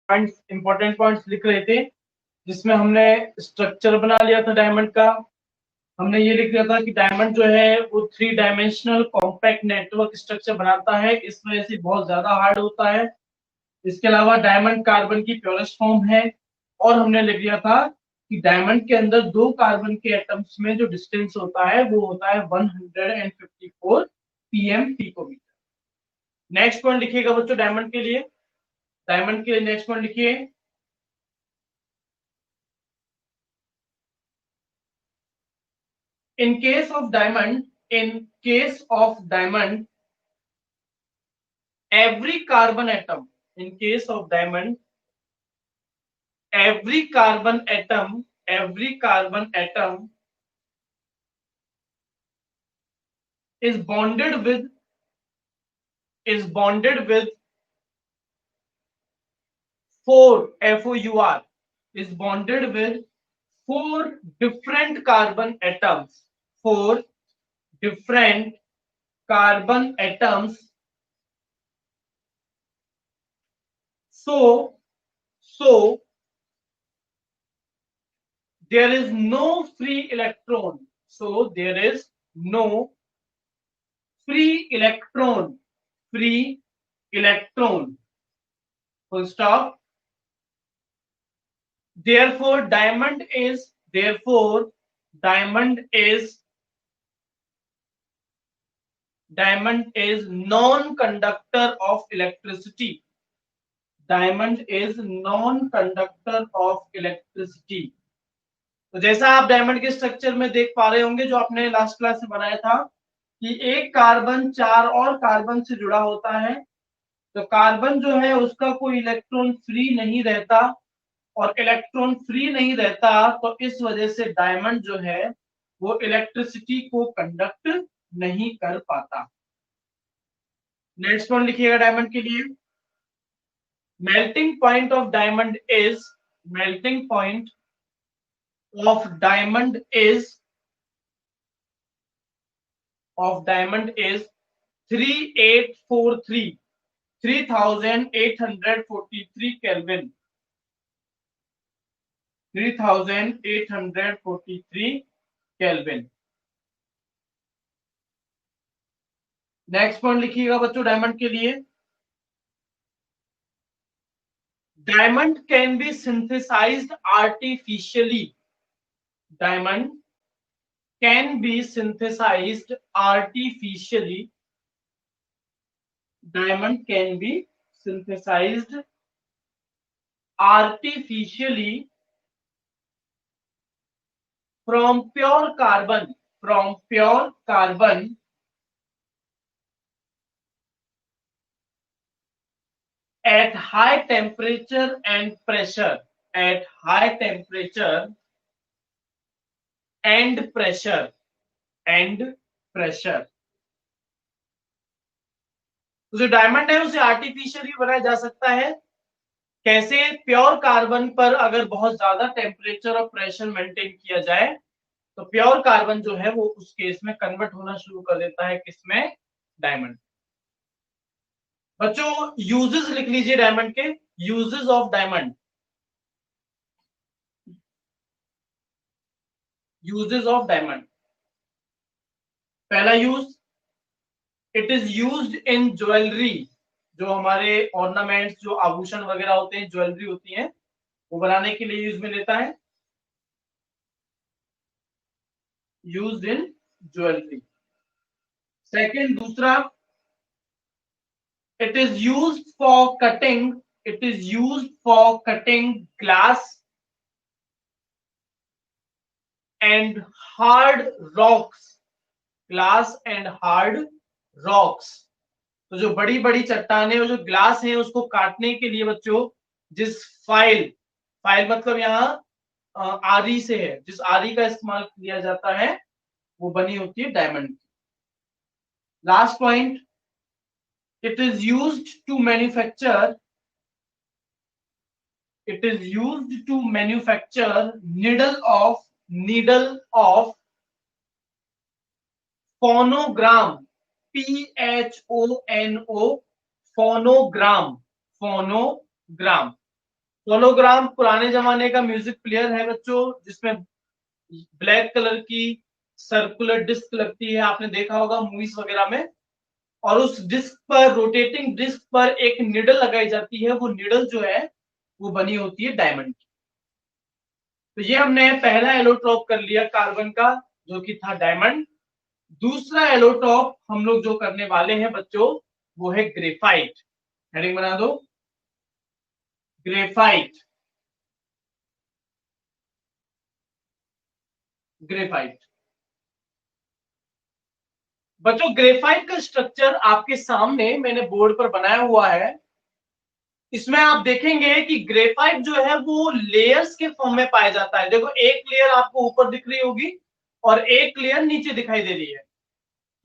Points, important points लिख रहे थे, जिसमें हमने स्ट्रक्चर बना लिया था डायमंड का। हमने ये लिख लिया था कि डायमंड जो है वो 3 डायमेंशनल कॉम्पैक्ट नेटवर्क स्ट्रक्चर बनाता है, इस वजह से बहुत ज्यादा हार्ड होता है। इसके अलावा डायमंड कार्बन की प्योरेस्ट फॉर्म है। और हमने लिख लिया था कि डायमंड के अंदर 2 कार्बन के एटम्स में जो डिस्टेंस होता है वो होता है 154 पीएम पिकोमीटर। नेक्स्ट पॉइंट लिखिएगा बच्चों डायमंड के लिए। डायमंड के लिए नेक्स्ट पॉइंट लिखिए, in case of diamond, every carbon atom, in case of diamond, every carbon atom is bonded with four FOUR is bonded with 4 different carbon atoms. 4 different carbon atoms. So there is no free electron. So there is no free electron. Free electron. Full stop. Therefore, diamond is non-conductor of electricity. Diamond is non-conductor of electricity. तो जैसा आप diamond के structure में देख पा रहे होंगे, जो आपने लास्ट क्लास में बनाया था, कि एक कार्बन 4 और कार्बन से जुड़ा होता है। तो कार्बन जो है उसका कोई इलेक्ट्रॉन फ्री नहीं रहता, और इलेक्ट्रॉन फ्री नहीं रहता तो इस वजह से डायमंड जो है वो इलेक्ट्रिसिटी को कंडक्ट नहीं कर पाता। नेक्स्ट पॉइंट लिखिएगा डायमंड के लिए, melting point of diamond is 3843 Kelvin. 3843 Kelvin. Next point लिखिएगा बच्चों डायमंड के लिए, diamond can be synthesised artificially. Diamond can be synthesised artificially. Diamond can be synthesized artificially from pure carbon at high temperature and pressure. तो जो diamond है उसे artificially बनाया जा सकता है। कैसे? प्योर कार्बन पर अगर बहुत ज्यादा टेम्परेचर और प्रेशर मेंटेन किया जाए तो प्योर कार्बन जो है वो उस केस में कन्वर्ट होना शुरू कर देता है, किसमें? डायमंड। बच्चों यूजेस लिख लीजिए डायमंड के, uses of diamond. Uses of diamond, पहला use, it is used in jewellery. जो हमारे ऑर्नामेंट्स, जो आभूषण वगैरह होते हैं, ज्वेलरी होती है, वो बनाने के लिए यूज में लेता है, यूज्ड इन ज्वेलरी। सेकंड, दूसरा, it is used for cutting glass and hard rocks. तो जो बड़ी बड़ी चट्टाने और जो ग्लास है उसको काटने के लिए बच्चों, जिस फाइल मतलब यहाँ आरी से है, जिस आरी का इस्तेमाल किया जाता है वो बनी होती है डायमंड की। Last point, it is used to manufacture needle of phonogram. PHONO, phonogram. Phonogram पुराने जमाने का म्यूजिक प्लेयर है बच्चों, जिसमें ब्लैक कलर की सर्कुलर डिस्क लगती है, आपने देखा होगा मूवीज वगैरह में। और उस डिस्क पर, रोटेटिंग डिस्क पर एक निडल लगाई जाती है, वो निडल जो है वो बनी होती है डायमंड की। तो ये हमने पहला एलोट्रॉप कर लिया कार्बन का, जो कि था डायमंड। दूसरा एलोट्रॉप हम लोग जो करने वाले हैं बच्चों, वो है ग्रेफाइट। हेडिंग बना दो, ग्रेफाइट। ग्रेफाइट बच्चों, ग्रेफाइट का स्ट्रक्चर आपके सामने मैंने बोर्ड पर बनाया हुआ है। इसमें आप देखेंगे कि ग्रेफाइट जो है वो लेयर्स के फॉर्म में पाया जाता है। देखो, एक लेयर आपको ऊपर दिख रही होगी और एक लेयर नीचे दिखाई दे रही है।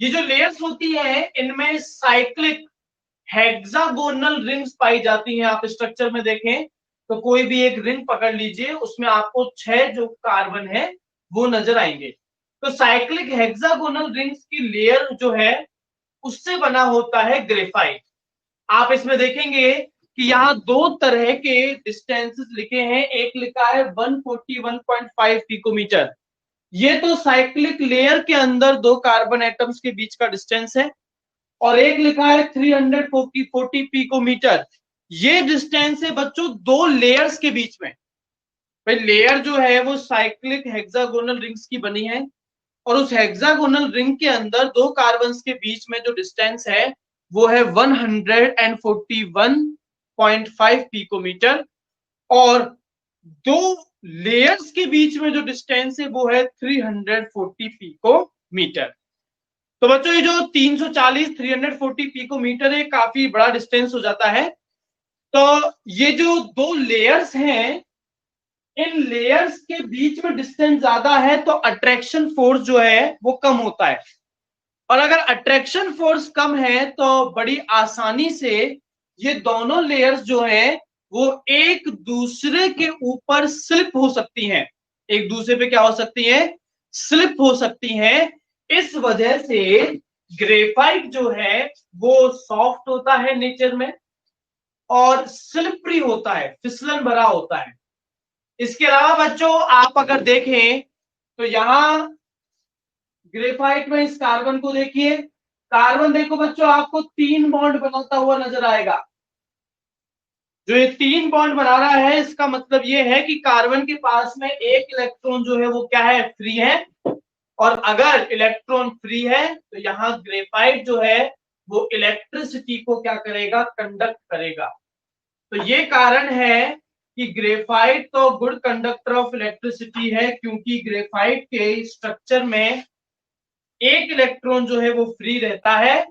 ये जो लेयर्स होती है, इनमें साइक्लिक हेक्सागोनल रिंग्स पाई जाती हैं। आप स्ट्रक्चर में देखें तो कोई भी एक रिंग पकड़ लीजिए, उसमें आपको 6 जो कार्बन है वो नजर आएंगे। तो साइक्लिक हेक्सागोनल रिंग्स की लेयर जो है उससे बना होता है ग्रेफाइट। आप इसमें देखेंगे कि यहाँ दो तरह के डिस्टेंसेस लिखे हैं। एक लिखा है 141.5 पिकोमीटर, ये तो साइक्लिक लेयर के अंदर दो कार्बन एटम्स के बीच का डिस्टेंस है। और एक लिखा है 340 पिकोमीटर, ये डिस्टेंस है बच्चों दो लेयर्स के बीच में। भाई, लेयर जो है वो साइक्लिक हेक्सागोनल रिंग्स की बनी है, और उस हेक्सागोनल रिंग के अंदर दो कार्बन के बीच में जो डिस्टेंस है वो है 141.5 पिकोमीटर। और दो लेयर्स के बीच में जो डिस्टेंस है वो है 340 पिकोमीटर। तो बच्चों, ये जो 340 340 पिकोमीटर है, काफी बड़ा डिस्टेंस हो जाता है। तो ये जो दो लेयर्स हैं, इन लेयर्स के बीच में डिस्टेंस ज्यादा है तो अट्रैक्शन फोर्स जो है वो कम होता है। और अगर अट्रैक्शन फोर्स कम है तो बड़ी आसानी से ये दोनों लेयर्स जो है वो एक दूसरे के ऊपर स्लिप हो सकती हैं। एक दूसरे पे क्या हो सकती है? स्लिप हो सकती हैं। इस वजह से ग्रेफाइट जो है वो सॉफ्ट होता है नेचर में, और स्लिपरी होता है, फिसलन भरा होता है। इसके अलावा बच्चों, आप अगर देखें तो यहां ग्रेफाइट में इस कार्बन को देखिए। कार्बन देखो बच्चों, आपको 3 बॉन्ड बनाता हुआ नजर आएगा। जो ये 3 बॉन्ड बना रहा है, इसका मतलब ये है कि कार्बन के पास में एक इलेक्ट्रॉन जो है वो क्या है? फ्री है। और अगर इलेक्ट्रॉन फ्री है तो यहाँ ग्रेफाइट जो है वो इलेक्ट्रिसिटी को क्या करेगा? कंडक्ट करेगा। तो ये कारण है कि ग्रेफाइट तो गुड कंडक्टर ऑफ इलेक्ट्रिसिटी है, क्योंकि ग्रेफाइट के स्ट्रक्चर में एक इलेक्ट्रॉन जो है वो फ्री रहता है।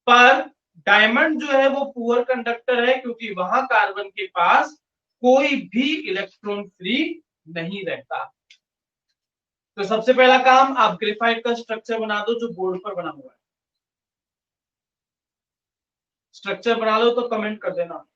पर डायमंड जो है वो पुअर कंडक्टर है, क्योंकि वहां कार्बन के पास कोई भी इलेक्ट्रॉन फ्री नहीं रहता। तो सबसे पहला काम, आप ग्रेफाइट का स्ट्रक्चर बना दो जो बोर्ड पर बना हुआ है। स्ट्रक्चर बना लो तो कमेंट कर देना।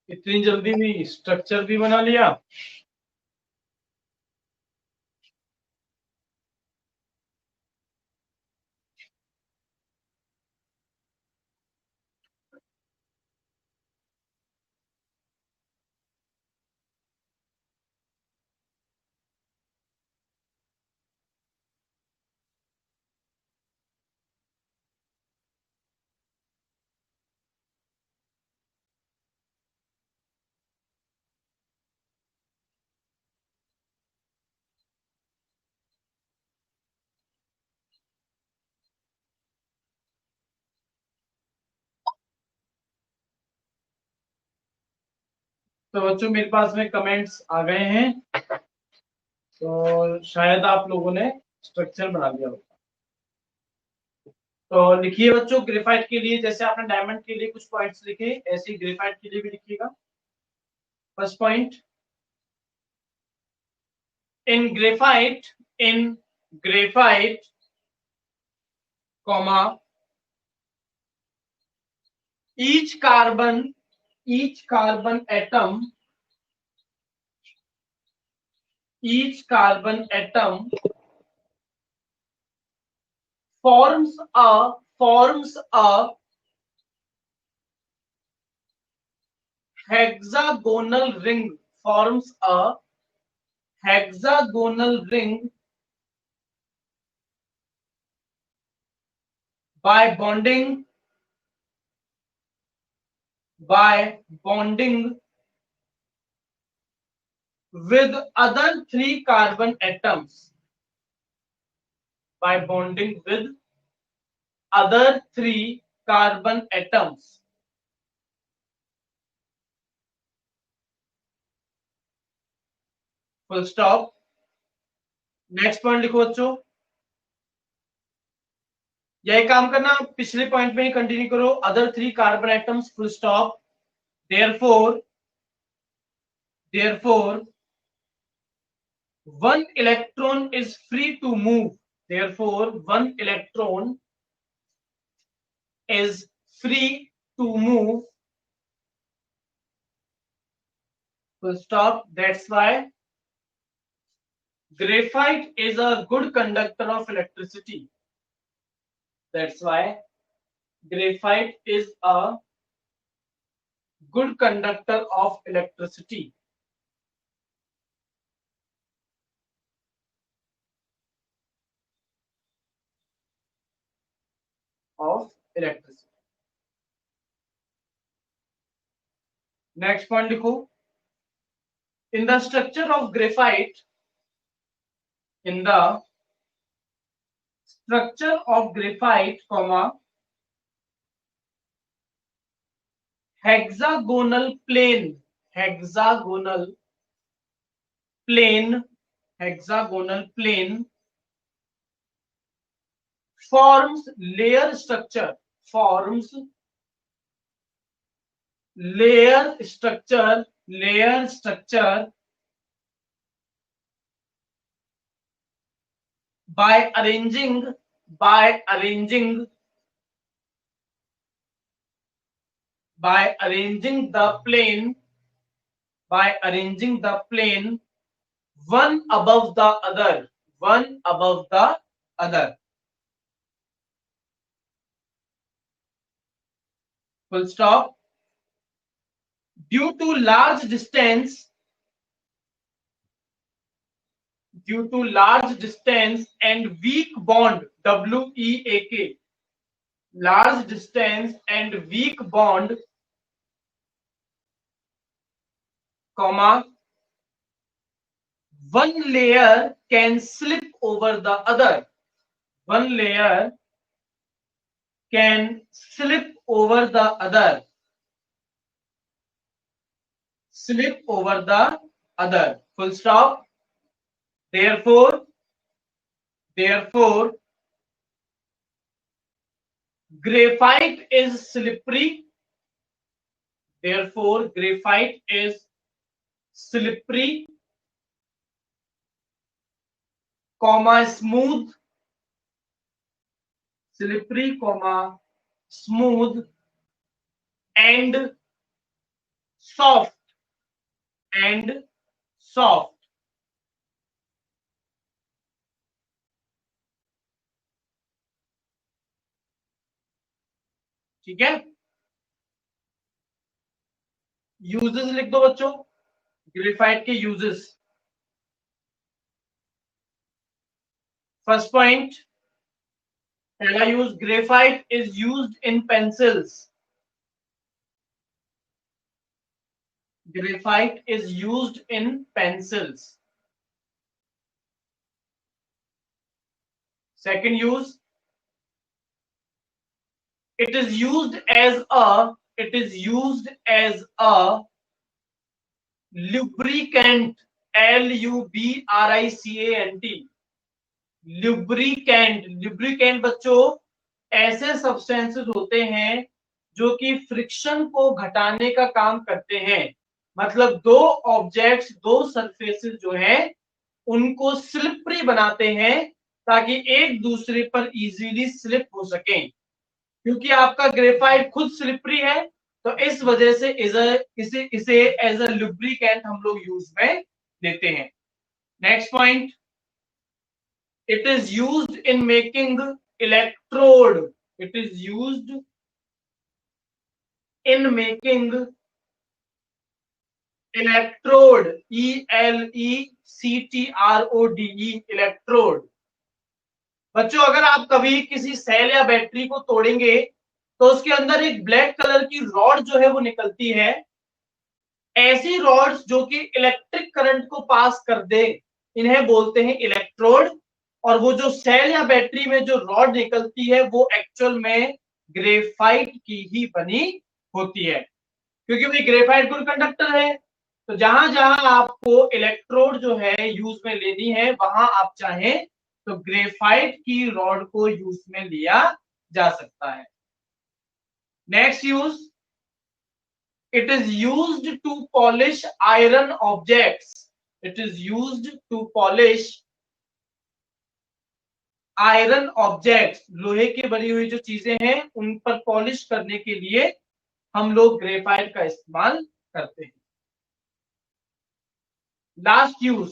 इतनी जल्दी भी स्ट्रक्चर भी बना लिया? तो बच्चों, मेरे पास में कमेंट्स आ गए हैं, तो शायद आप लोगों ने स्ट्रक्चर बना लिया होगा। तो लिखिए बच्चों, ग्रेफाइट के लिए जैसे आपने डायमंड के लिए कुछ पॉइंट्स लिखे, ऐसे ही ग्रेफाइट के लिए भी लिखिएगा। First point, in graphite, comma, each carbon atom forms a hexagonal ring, by bonding with other three carbon atoms, by bonding with other three carbon atoms. Full stop. Next point लिखो बच्चों, यही काम करना, पिछले पॉइंट में ही continue करो। Other three carbon atoms, full stop. Therefore one electron is free to move. Therefore, one electron is free to move. Full stop. That's why graphite is a good conductor of electricity. That's why graphite is a good conductor of electricity. Next point लिखो, in the structure of graphite, comma, hexagonal plane forms layer structure by arranging the plane one above the other. Full stop. Due to large distance and weak bond, WEAK, large distance and weak bond, comma, one layer can slip over the other. One layer can slip over the other. Full stop. Therefore, graphite is slippery. Comma, smooth, and soft. ठीक है, uses लिख दो बच्चों, graphite के uses. First point, पहला use, graphite is used in pencils. Second use, it is used as a lubricant, lubricant, lubricant बच्चों ऐसे substances होते हैं जो कि फ्रिक्शन को घटाने का काम करते हैं। मतलब दो ऑब्जेक्ट्स, दो सरफेसेस जो हैं उनको स्लिपरी बनाते हैं ताकि एक दूसरे पर इजीली स्लिप हो सके। क्योंकि आपका ग्रेफाइट खुद स्लिपरी है तो इस वजह से इसे एज अ लुब्रिकेंट हम लोग यूज में लेते हैं। Next point, it is used in making electrode. It is used in making electrode, ELECTRODE, electrode. बच्चों अगर आप कभी किसी सेल या बैटरी को तोड़ेंगे तो उसके अंदर एक ब्लैक कलर की रॉड जो है वो निकलती है। ऐसी रॉड्स जो कि इलेक्ट्रिक करंट को पास कर दे इन्हें बोलते हैं इलेक्ट्रोड। और वो जो सेल या बैटरी में जो रॉड निकलती है वो एक्चुअल में ग्रेफाइट की ही बनी होती है, क्योंकि भाई ग्रेफाइट गुड कंडक्टर है। तो जहां जहां आपको इलेक्ट्रोड जो है यूज में लेनी है वहां आप चाहें तो ग्रेफाइट की रॉड को यूज में लिया जा सकता है। Next use, it is used to polish iron objects. It is used to polish iron objects. लोहे की बनी हुई जो चीजें हैं उन पर पॉलिश करने के लिए हम लोग ग्रेफाइट का इस्तेमाल करते हैं। Last use,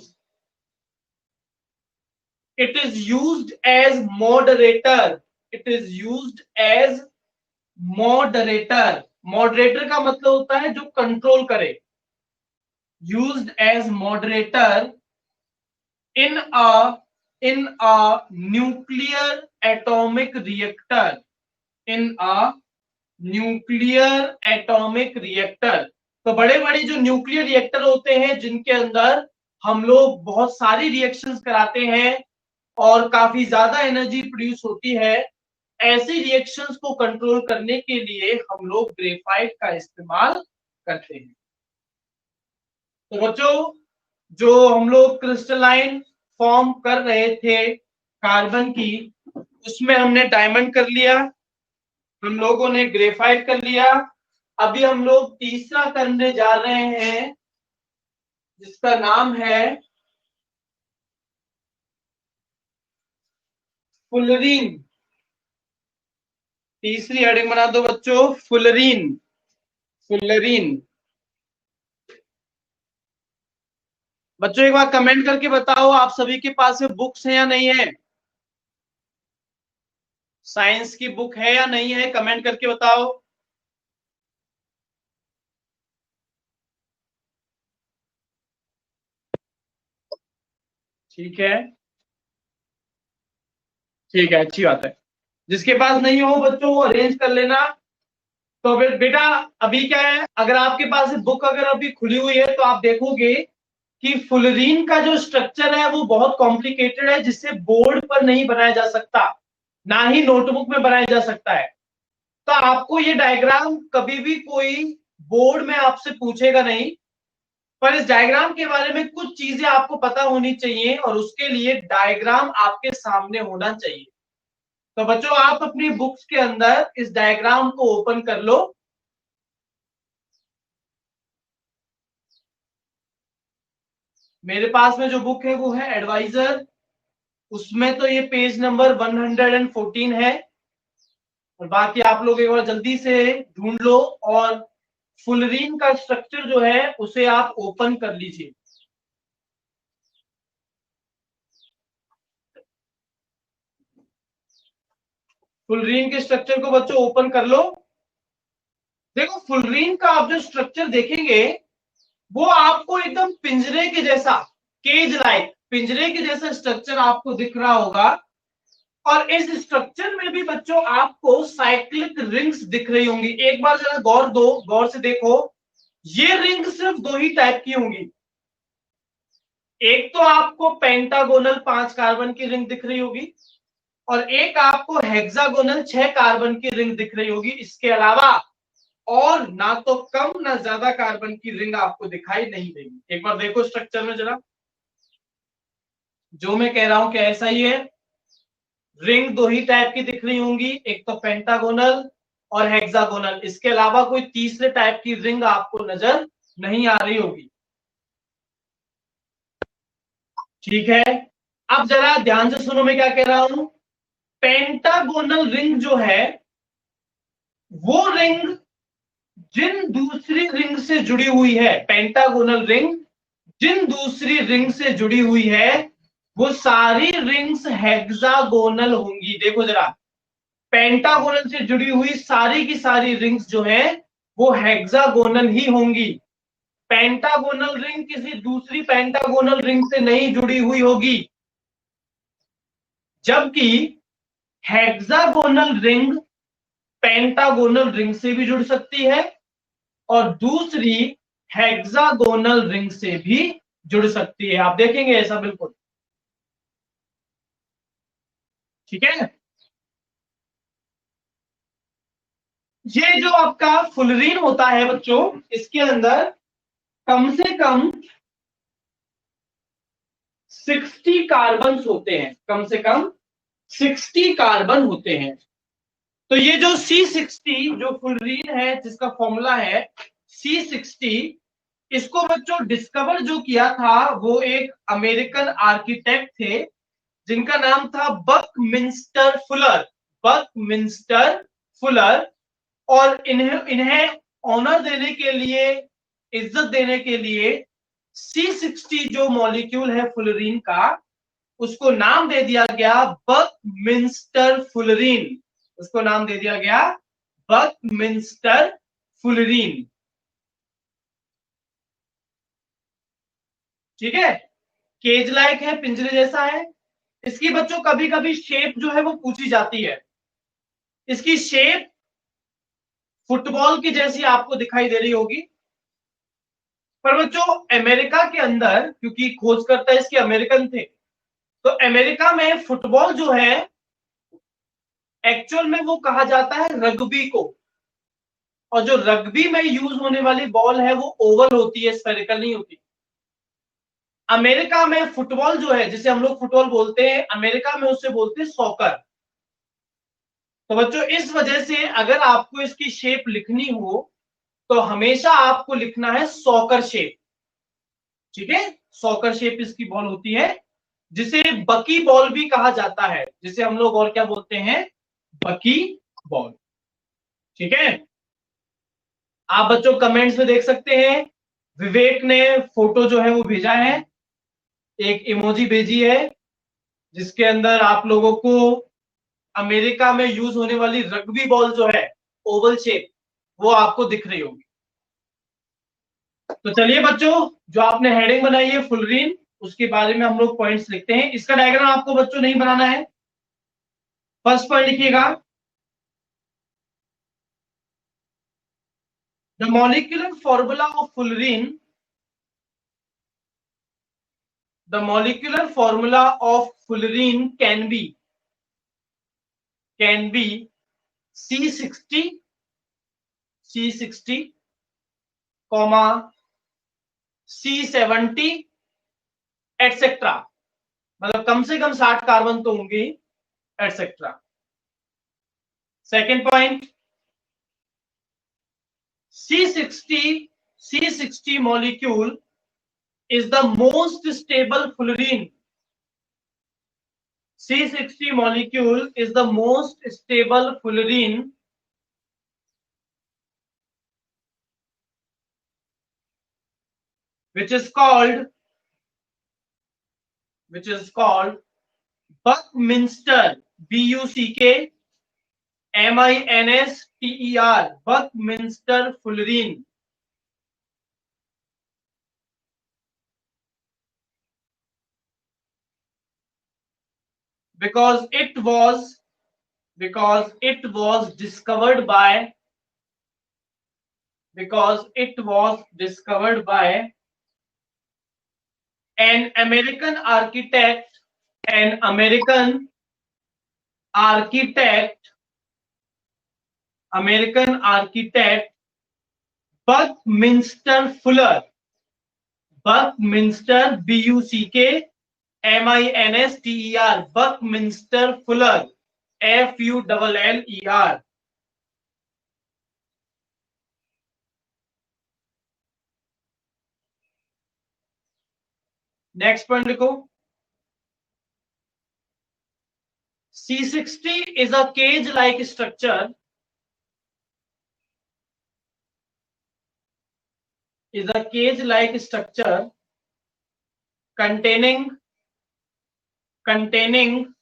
it is used as moderator. It is used as moderator. Moderator का मतलब होता है जो कंट्रोल करे। Used as moderator in a nuclear atomic reactor. In a nuclear atomic reactor, तो बड़े बड़े जो न्यूक्लियर रिएक्टर होते हैं जिनके अंदर हम लोग बहुत सारी रिएक्शंस कराते हैं और काफी ज्यादा एनर्जी प्रोड्यूस होती है, ऐसी रिएक्शंस को कंट्रोल करने के लिए हम लोग ग्रेफाइट का इस्तेमाल करते हैं। तो बच्चों जो हम लोग क्रिस्टलाइन फॉर्म कर रहे थे कार्बन की, उसमें हमने डायमंड कर लिया, हम लोगों ने ग्रेफाइट कर लिया। अभी हम लोग तीसरा करने जा रहे हैं जिसका नाम है फुलरीन। तीसरी हेडिंग बना दो बच्चों, फुलरीन। फुलरीन। बच्चों एक बार कमेंट करके बताओ आप सभी के पास में बुक्स हैं या नहीं है? साइंस की बुक है या नहीं है, कमेंट करके बताओ। ठीक है, ठीक है, अच्छी बात है। जिसके पास नहीं हो बच्चों वो अरेंज कर लेना। तो बेटा अभी क्या है, अगर आपके पास बुक अगर अभी खुली हुई है तो आप देखोगे कि फुलरीन का जो स्ट्रक्चर है वो बहुत कॉम्प्लिकेटेड है, जिससे बोर्ड पर नहीं बनाया जा सकता, ना ही नोटबुक में बनाया जा सकता है। तो आपको ये डायग्राम कभी भी कोई बोर्ड में आपसे पूछेगा नहीं, पर इस डायग्राम के बारे में कुछ चीजें आपको पता होनी चाहिए और उसके लिए डायग्राम आपके सामने होना चाहिए। तो बच्चों आप अपनी बुक्स के अंदर इस डायग्राम को ओपन कर लो। मेरे पास में जो बुक है वो है एडवाइजर, उसमें तो ये पेज नंबर 114 है। और बाकी आप लोग एक बार जल्दी से ढूंढ लो और फुलरीन का स्ट्रक्चर जो है उसे आप ओपन कर लीजिए। फुलरीन के स्ट्रक्चर को बच्चों ओपन कर लो। देखो फुलरीन का आप जो स्ट्रक्चर देखेंगे वो आपको एकदम पिंजरे के जैसा, केज लाइक पिंजरे के जैसा स्ट्रक्चर आपको दिख रहा होगा। और इस स्ट्रक्चर में भी बच्चों आपको साइक्लिक रिंग्स दिख रही होंगी। एक बार जरा गौर से देखो, ये रिंग सिर्फ दो ही टाइप की होंगी। एक तो आपको पेंटागोनल 5 कार्बन की रिंग दिख रही होगी और एक आपको हेक्सागोनल 6 कार्बन की रिंग दिख रही होगी। इसके अलावा और ना तो कम ना ज्यादा कार्बन की रिंग आपको दिखाई नहीं देगी। एक बार देखो स्ट्रक्चर में जरा, जो मैं कह रहा हूं क्या ऐसा ही है? रिंग दो ही टाइप की दिख रही होंगी, एक तो पेंटागोनल और हेक्सागोनल। इसके अलावा कोई तीसरे टाइप की रिंग आपको नजर नहीं आ रही होगी। ठीक है, अब जरा ध्यान से सुनो मैं क्या कह रहा हूं। पेंटागोनल रिंग जो है, वो रिंग जिन दूसरी रिंग से जुड़ी हुई है, पेंटागोनल रिंग जिन दूसरी रिंग से जुड़ी हुई है, वो सारी रिंग्स हेक्सागोनल होंगी। देखो जरा, पेंटागोनल से जुड़ी हुई सारी की सारी रिंग्स जो है वो हेक्सागोनल ही होंगी। पेंटागोनल रिंग किसी दूसरी पेंटागोनल रिंग से नहीं जुड़ी हुई होगी, जबकि हेक्सागोनल रिंग पेंटागोनल रिंग से भी जुड़ सकती है और दूसरी हेक्सागोनल रिंग से भी जुड़ सकती है। आप देखेंगे ऐसा बिल्कुल। ठीक है, ये जो आपका फुलरीन होता है बच्चों, इसके अंदर कम से कम 60 कार्बन होते हैं, कम से कम 60 कार्बन होते हैं। तो ये जो C60 जो फुलरीन है, जिसका फॉर्मूला है C60, इसको बच्चों डिस्कवर जो किया था वो एक अमेरिकन आर्किटेक्ट थे, जिनका नाम था बकमिंस्टर फुलर। Buckminster Fuller. और इन्हें इन्हें ऑनर देने के लिए, इज्जत देने के लिए C60 जो मॉलिक्यूल है फुलरीन का, उसको नाम दे दिया गया बकमिंस्टर फुलरीन। उसको नाम दे दिया गया बकमिंस्टर फुलरीन। ठीक है, केज लाइक है, पिंजरे जैसा है। इसकी बच्चों कभी कभी शेप जो है वो पूछी जाती है। इसकी शेप फुटबॉल की जैसी आपको दिखाई दे रही होगी, पर बच्चों अमेरिका के अंदर, क्योंकि खोजकर्ता इसके अमेरिकन थे, तो अमेरिका में फुटबॉल जो है एक्चुअल में वो कहा जाता है रग्बी को। और जो रग्बी में यूज होने वाली बॉल है वो ओवल होती है, स्फेरिकल नहीं होती। अमेरिका में फुटबॉल जो है, जिसे हम लोग फुटबॉल बोलते हैं, अमेरिका में उसे बोलते हैं सॉकर। तो बच्चों इस वजह से अगर आपको इसकी शेप लिखनी हो तो हमेशा आपको लिखना है सॉकर शेप। ठीक है, सॉकर शेप इसकी बॉल होती है, जिसे बकी बॉल भी कहा जाता है, जिसे हम लोग और क्या बोलते हैं, बकी बॉल। ठीक है, आप बच्चों कमेंट्स में देख सकते हैं, विवेक ने फोटो जो है वो भेजा है, एक इमोजी भेजी है, जिसके अंदर आप लोगों को अमेरिका में यूज होने वाली रग्बी बॉल जो है ओवल शेप, वो आपको दिख रही होगी। तो चलिए बच्चों, जो आपने हेडिंग बनाई है फुलरीन, उसके बारे में हम लोग पॉइंट्स लिखते हैं। इसका डायग्राम आपको बच्चों नहीं बनाना है। फर्स्ट पॉइंट लिखिएगा, the molecular formula of fullerene, the molecular formula of fullerene can be C60 comma C70 etcetera. मतलब कम से कम 60 कार्बन तो होंगे, etcetera. Second point, C60 molecule is the most stable fullerene. C60 molecule is the most stable fullerene which is called Buckminster, BUCK MINSTER, Buckminster fullerene. Because it was discovered by an American architect, Buckminster Fuller, Buckminster BUCK MINSTER, Buckminster Fuller, FULLER. Next point लिखो, C60 is a cage-like structure. Is a cage-like structure containing 20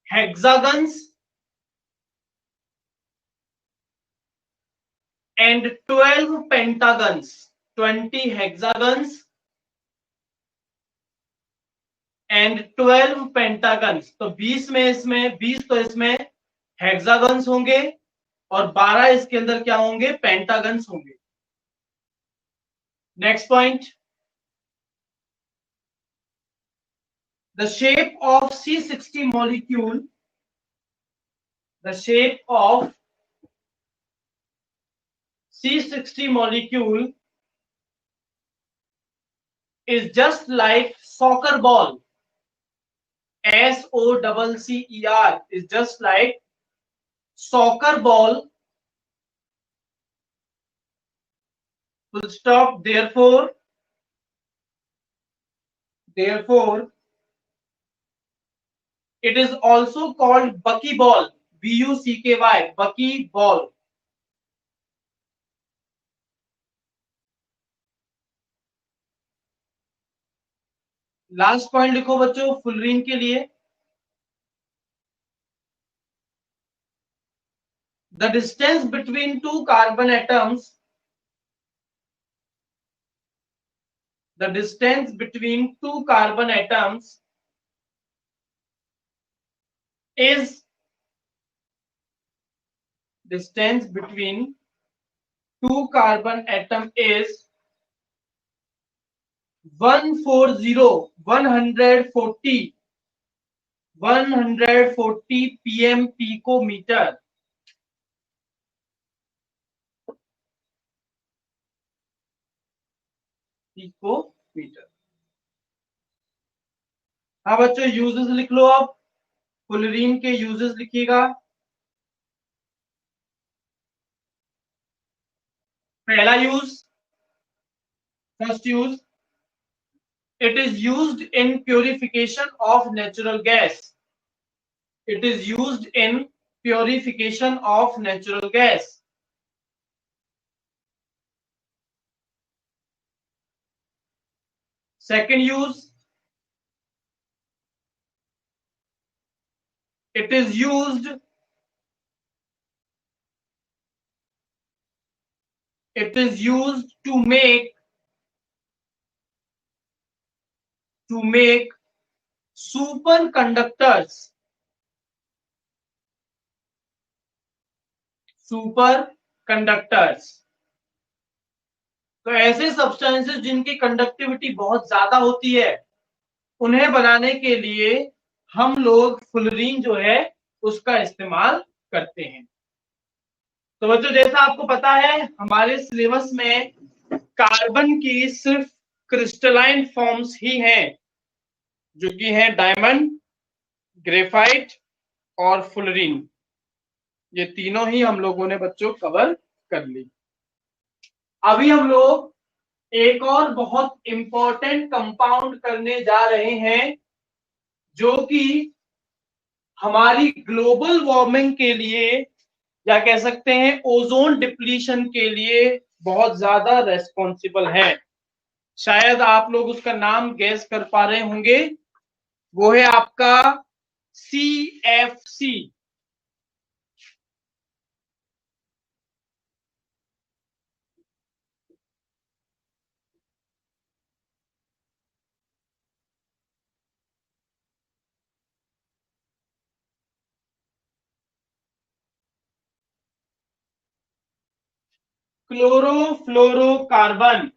hexagons and 12 pentagons. 20 hexagons and 12 pentagons. तो 20 में इसमें 20 तो इसमें hexagons होंगे और 12 इसके अंदर क्या होंगे, पेंटागन्स होंगे. Next point, the shape of C60 molecule, the shape of C60 molecule is just like soccer ball. SOCCER is just like soccer ball. Full stop. Therefore, it is also called buckyball. BUCKY, buckyball. Last point लिखो बच्चों fullerene के लिए, the distance between two carbon atoms, the distance between two carbon atoms is, distance between two carbon atom is 140 pm picometer. Picometre. हाँ बच्चों uses लिख लो, आप fullerene के uses लिखिएगा. पहला use, first use, it is used in purification of natural gas. It is used in purification of natural gas. Second use, it is used to make superconductors. तो ऐसे substances जिनकी conductivity बहुत ज्यादा होती है, उन्हें बनाने के लिए हम लोग फुलरीन जो है उसका इस्तेमाल करते हैं. तो बच्चों जैसा आपको पता है हमारे सिलेबस में कार्बन की सिर्फ क्रिस्टलाइन फॉर्म्स ही हैं, जो कि है डायमंड, ग्रेफाइट और फुलरीन. ये तीनों ही हम लोगों ने बच्चों कवर कर ली. अभी हम लोग एक और बहुत इंपॉर्टेंट कंपाउंड करने जा रहे हैं, जो कि हमारी ग्लोबल वार्मिंग के लिए या कह सकते हैं ओजोन डिप्लीशन के लिए बहुत ज्यादा रेस्पॉन्सिबल है. शायद आप लोग उसका नाम गेस कर पा रहे होंगे, वो है आपका CFC. क्लोरोफ्लोरोकार्बन.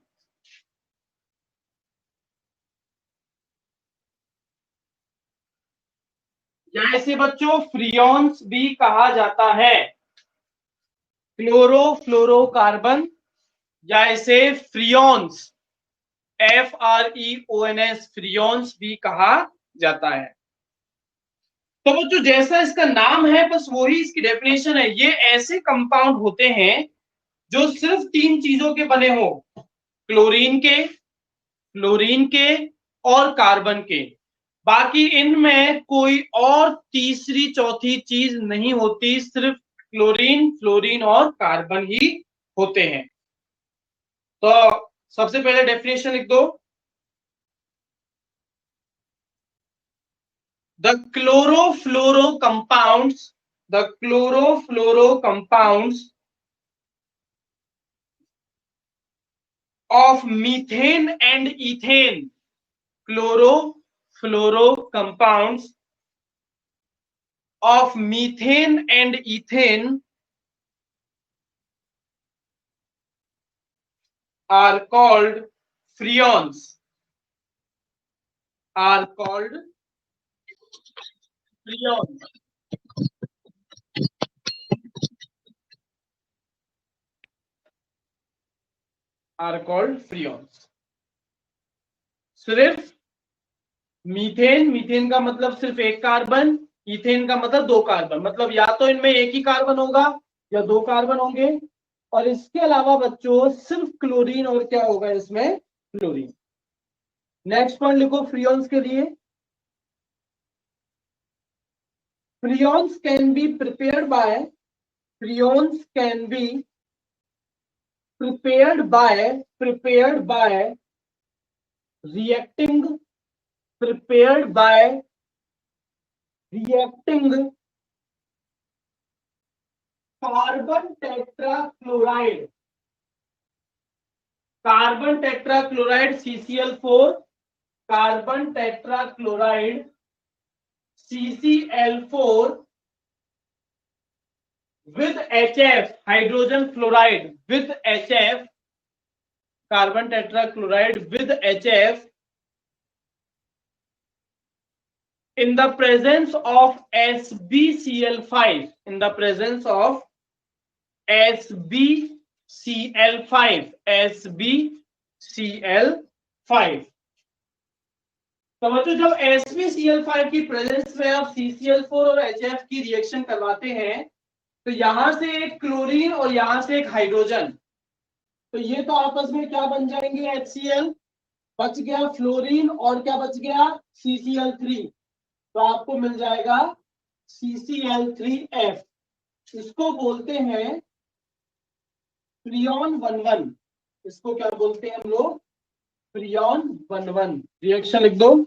या इसे बच्चों फ्रियोन्स भी कहा जाता है. क्लोरोफ्लोरोकार्बन या इसे फ्रियोन्स, FREONS, फ्रियोन्स भी कहा जाता है। तो वो जो जैसा इसका नाम है बस वही इसकी डेफिनेशन है। ये ऐसे कंपाउंड होते हैं जो सिर्फ तीन चीजों के बने हो, क्लोरीन के, फ्लोरीन के और कार्बन के। बाकी इनमें कोई और तीसरी चौथी चीज नहीं होती, सिर्फ क्लोरीन, फ्लोरीन और कार्बन ही होते हैं। तो सबसे पहले डेफिनेशन लिख दो। The chlorofluorocompounds of methane and ethane, chlorofluorocompounds of methane and ethane are called freons, are called freons, are called freons। सिर्फ मीथेन, मीथेन का मतलब सिर्फ एक कार्बन, इथेन का मतलब दो कार्बन, मतलब या तो इनमें एक ही कार्बन होगा या दो कार्बन होंगे। और इसके अलावा बच्चों सिर्फ क्लोरीन और क्या होगा इसमें, क्लोरीन। नेक्स्ट पॉइंट लिखो फ्रियोन्स के लिए। Freons can be prepared by, freons can be prepared by reacting, prepared by reacting carbon tetrachloride, carbon tetrachloride CCl4, carbon tetrachloride CCl4 with HF, hydrogen fluoride with HF, carbon tetrachloride with HF in the presence of SbCl5, in the presence of SbCl5, SbCl5। तो बच्चों जब SbCl5 की presence में आप CCl4 और HF की reaction करवाते हैं तो यहां से एक क्लोरीन और यहां से एक हाइड्रोजन, तो ये तो आपस में क्या बन जाएंगे, HCl, बच गया फ्लोरीन और क्या बच गया, CCl3, तो आपको मिल जाएगा CCl3F। इसको बोलते हैं फ्रियोन 11, इसको क्या बोलते हैं हम लोग, फ्रियोन 11। रिएक्शन लिख दो।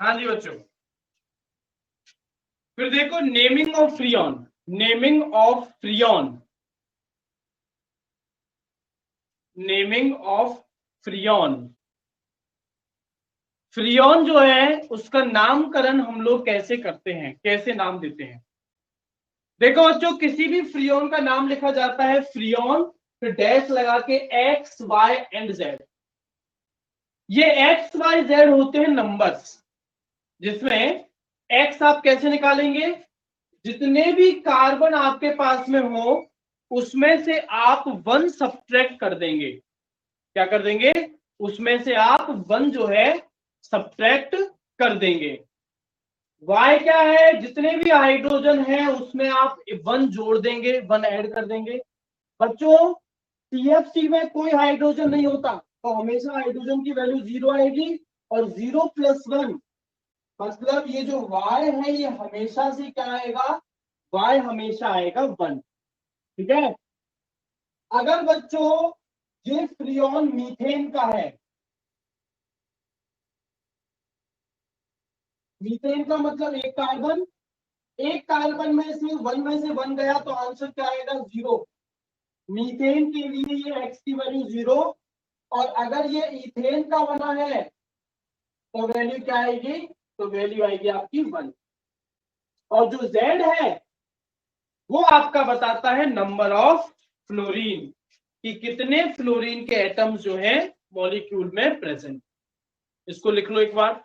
हाँ जी बच्चों, फिर देखो naming of Freon, naming of Freon, naming of Freon. Freon जो है उसका नामकरण हम लोग कैसे करते हैं, कैसे नाम देते हैं। देखो बच्चों किसी भी फ्रियोन का नाम लिखा जाता है फ्रियोन, फिर डैश लगा के एक्स वाई एंड जेड। ये एक्स वाई जेड होते हैं नंबर्स, जिसमें एक्स आप कैसे निकालेंगे, जितने भी कार्बन आपके पास में हो उसमें से आप 1 सब्ट्रैक्ट कर देंगे। क्या कर देंगे, उसमें से आप 1 जो है सब्ट्रैक्ट कर देंगे। y क्या है, जितने भी हाइड्रोजन है उसमें आप 1 जोड़ देंगे, 1 ऐड कर देंगे। बच्चों CFC में कोई हाइड्रोजन नहीं होता तो हमेशा हाइड्रोजन की वैल्यू 0 आएगी, और 0 + 1 मतलब ये जो y है ये हमेशा से क्या आएगा, y हमेशा आएगा 1। ठीक है। अगर बच्चों ये फ्रियोन मीथेन का है, मीथेन का मतलब एक कार्बन में से 1 गया तो आंसर क्या आएगा 0। मीथेन के लिए ये x की वैल्यू 0, और अगर ये इथेन का बना है तो वैल्यू क्या आएगी, तो वैल्यू आएगी आपकी 1। और जो z है वो आपका बताता है नंबर ऑफ फ्लोरीन, कि कितने फ्लोरीन के एटम्स जो है मॉलिक्यूल में प्रेजेंट। इसको लिख लो एक बार।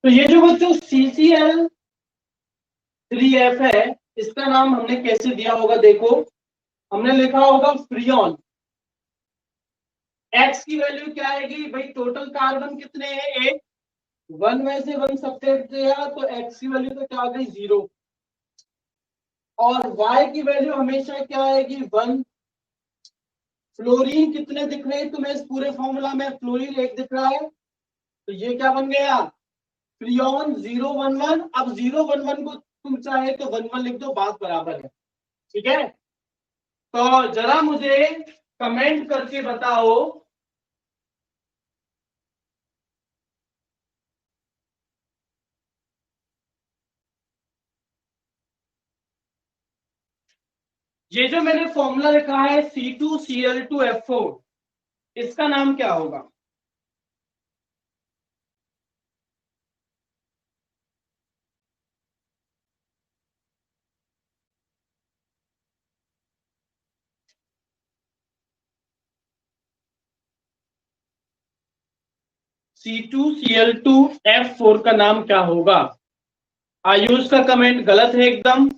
तो ये जो बच्चों CCl3F है, इसका नाम हमने कैसे दिया होगा, देखो हमने लिखा होगा फ्रियोन। एक्स की वैल्यू क्या आएगी भाई, टोटल कार्बन कितने हैं 1, 1 में से 1 सब्ट्रैक्ट किया तो एक्स की वैल्यू तो क्या आ गई 0, और वाई की वैल्यू हमेशा क्या आएगी 1। फ्लोरीन कितने दिख रहे हैं तुम्हें इस पूरे फॉर्मूला में, फ्लोरीन 1 दिख रहा है, तो ये क्या बन गया फ्रियोन 011। अब 011 को तुम चाहे तो 11 लिख दो, बात बराबर है, ठीक है। तो जरा मुझे कमेंट करके बताओ, ये जो मैंने फॉर्मूला लिखा है C2Cl2F4, इसका नाम क्या होगा। C2Cl2F4 का नाम क्या होगा। आयुष का कमेंट गलत है एकदम,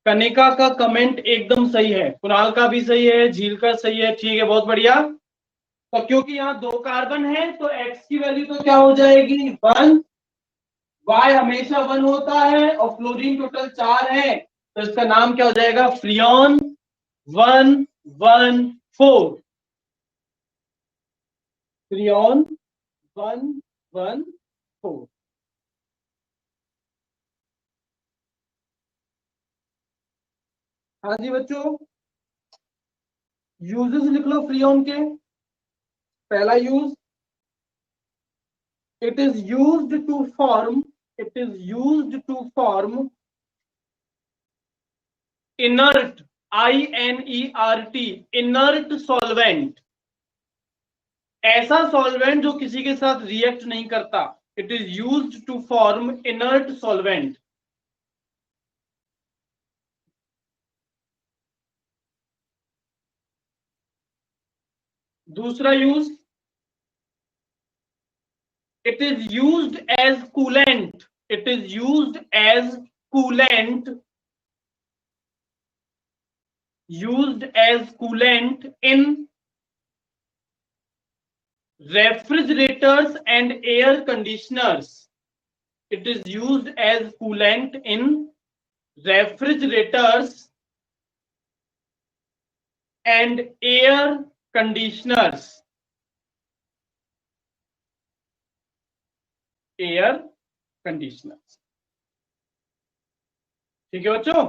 कनिका का कमेंट एकदम सही है, कुणाल का भी सही है, झील का सही है, ठीक है बहुत बढ़िया। तो क्योंकि यहाँ 2 कार्बन है तो x की वैल्यू तो क्या हो जाएगी 1, y हमेशा 1 होता है, और फ्लोरीन टोटल 4 है, तो इसका नाम क्या हो जाएगा फ्रियोन 114। फ्रियोन 114। हाँ जी बच्चों, यूजेस लिख लो फ्रियोन के। पहला use, it is used to form inert, INERT, inert solvent, ऐसा सॉल्वेंट जो किसी के साथ रिएक्ट नहीं करता। It is used to form inert solvent. दूसरा use, it is used as coolant, it is used as coolant, used as coolant in refrigerators and air conditioners. It is used as coolant in refrigerators and air conditioners. Air conditioners. ठीक है बच्चों,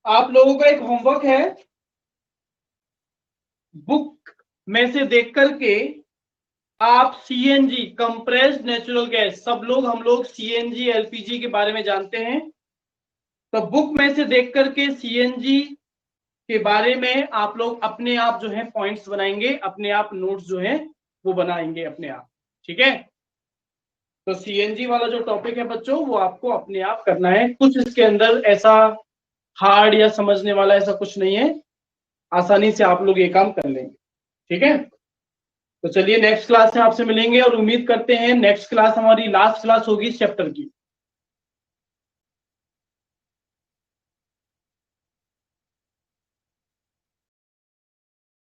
आप लोगों का एक homework है, book में से देख करके आप सीएनजी कंप्रेस्ड नेचुरल गैस, सब लोग हम लोग सीएनजी एलपीजी के बारे में जानते हैं, तो बुक में से देख करके सीएनजी के बारे में आप लोग अपने आप जो है पॉइंट्स बनाएंगे, अपने आप नोट्स जो है वो बनाएंगे अपने आप, ठीक है। तो सीएनजी वाला जो टॉपिक है बच्चों वो आपको अपने आप करना है, कुछ इसके अंदर ऐसा हार्ड या समझने वाला ऐसा कुछ नहीं है, आसानी से आप लोग ये काम कर लेंगे, ठीक है। तो चलिए नेक्स्ट क्लास में आपसे मिलेंगे, और उम्मीद करते हैं नेक्स्ट क्लास हमारी लास्ट क्लास होगी इस चैप्टर की।